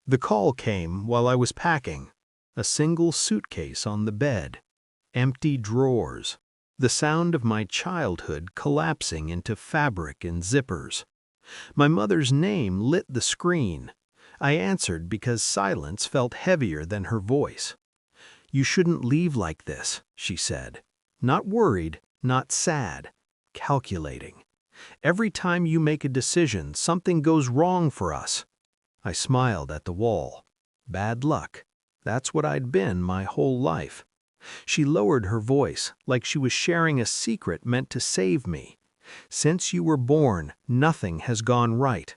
The call came while I was packing. A single suitcase on the bed. Empty drawers. The sound of my childhood collapsing into fabric and zippers. My mother's name lit the screen. I answered because silence felt heavier than her voice. "You shouldn't leave like this," she said. Not worried, not sad. Calculating. "Every time you make a decision, something goes wrong for us." I smiled at the wall. Bad luck. That's what I'd been my whole life. She lowered her voice, like she was sharing a secret meant to save me. "Since you were born, nothing has gone right."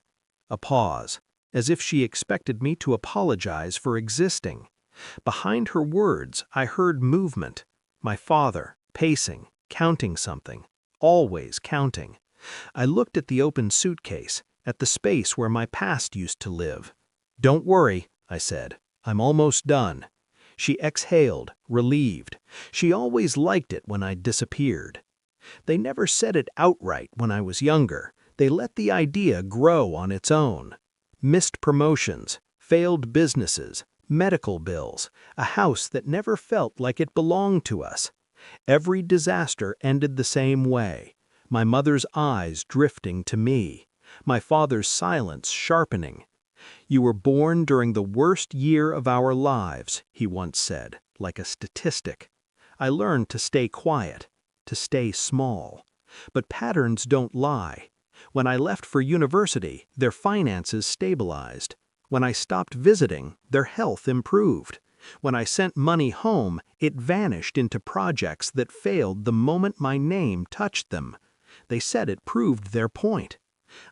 A pause, as if she expected me to apologize for existing. Behind her words, I heard movement. My father, pacing, counting something. Always counting. I looked at the open suitcase, at the space where my past used to live. "Don't worry," I said. "I'm almost done." She exhaled, relieved. She always liked it when I disappeared. They never said it outright when I was younger. They let the idea grow on its own. Missed promotions, failed businesses, medical bills, a house that never felt like it belonged to us. Every disaster ended the same way. My mother's eyes drifting to me. My father's silence sharpening. "You were born during the worst year of our lives," he once said, like a statistic. I learned to stay quiet, to stay small. But patterns don't lie. When I left for university, their finances stabilized. When I stopped visiting, their health improved. When I sent money home, it vanished into projects that failed the moment my name touched them. They said it proved their point.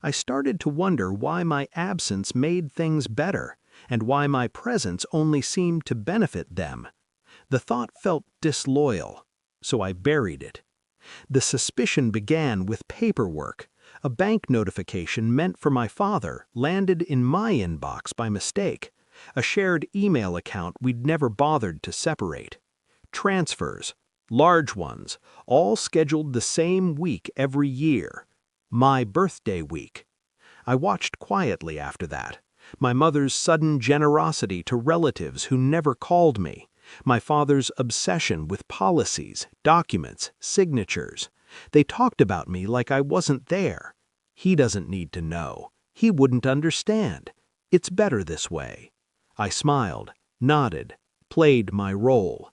I started to wonder why my absence made things better, and why my presence only seemed to benefit them. The thought felt disloyal, so I buried it. The suspicion began with paperwork. A bank notification meant for my father landed in my inbox by mistake. A shared email account we'd never bothered to separate. Transfers, large ones, all scheduled the same week every year. My birthday week. I watched quietly after that. My mother's sudden generosity to relatives who never called me. My father's obsession with policies, documents, signatures. They talked about me like I wasn't there. "He doesn't need to know. He wouldn't understand. It's better this way." I smiled, nodded, played my role.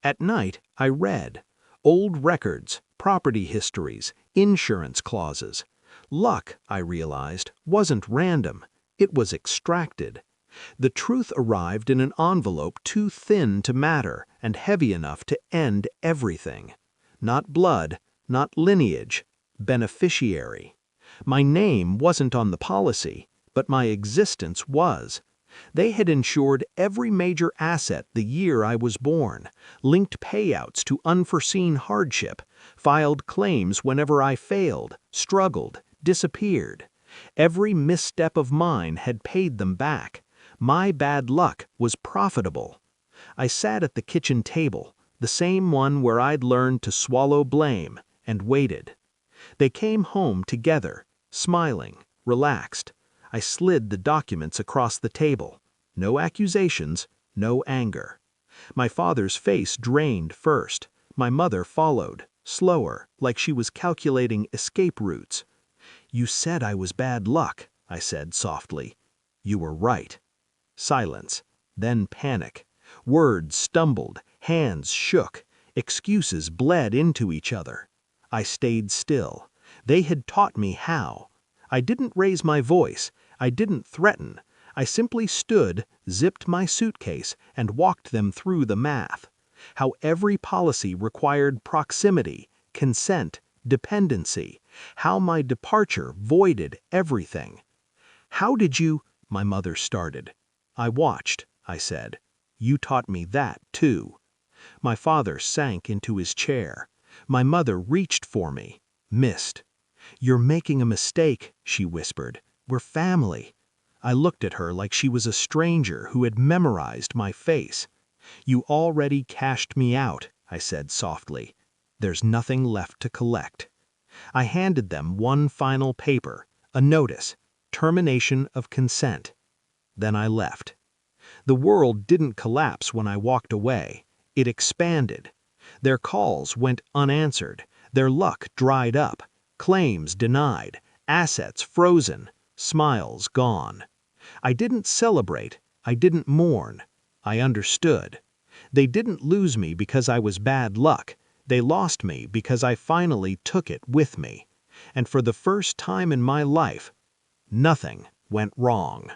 At night, I read. Old records, property histories, insurance clauses. Luck, I realized, wasn't random. It was extracted. The truth arrived in an envelope too thin to matter and heavy enough to end everything. Not blood, not lineage, beneficiary. My name wasn't on the policy, but my existence was. They had insured every major asset the year I was born, linked payouts to unforeseen hardship, filed claims whenever I failed, struggled, disappeared. Every misstep of mine had paid them back. My bad luck was profitable. I sat at the kitchen table, the same one where I'd learned to swallow blame, and waited. They came home together, smiling, relaxed. I slid the documents across the table. No accusations, no anger. My father's face drained first. My mother followed, slower, like she was calculating escape routes. "You said I was bad luck," I said softly. "You were right." Silence, then panic. Words stumbled, hands shook, excuses bled into each other. I stayed still. They had taught me how. I didn't raise my voice. I didn't threaten. I simply stood, zipped my suitcase, and walked them through the math. How every policy required proximity, consent, dependency. How my departure voided everything. "How did you—" my mother started. "I watched," I said. "You taught me that, too." My father sank into his chair. My mother reached for me, missed. "You're making a mistake," she whispered. "We're family." I looked at her like she was a stranger who had memorized my face. "You already cashed me out," I said softly. "There's nothing left to collect." I handed them one final paper, a notice, termination of consent. Then I left. The world didn't collapse when I walked away. It expanded. Their calls went unanswered. Their luck dried up. Claims denied. Assets frozen. Smiles gone. I didn't celebrate. I didn't mourn. I understood. They didn't lose me because I was bad luck. They lost me because I finally took it with me. And for the first time in my life, nothing went wrong.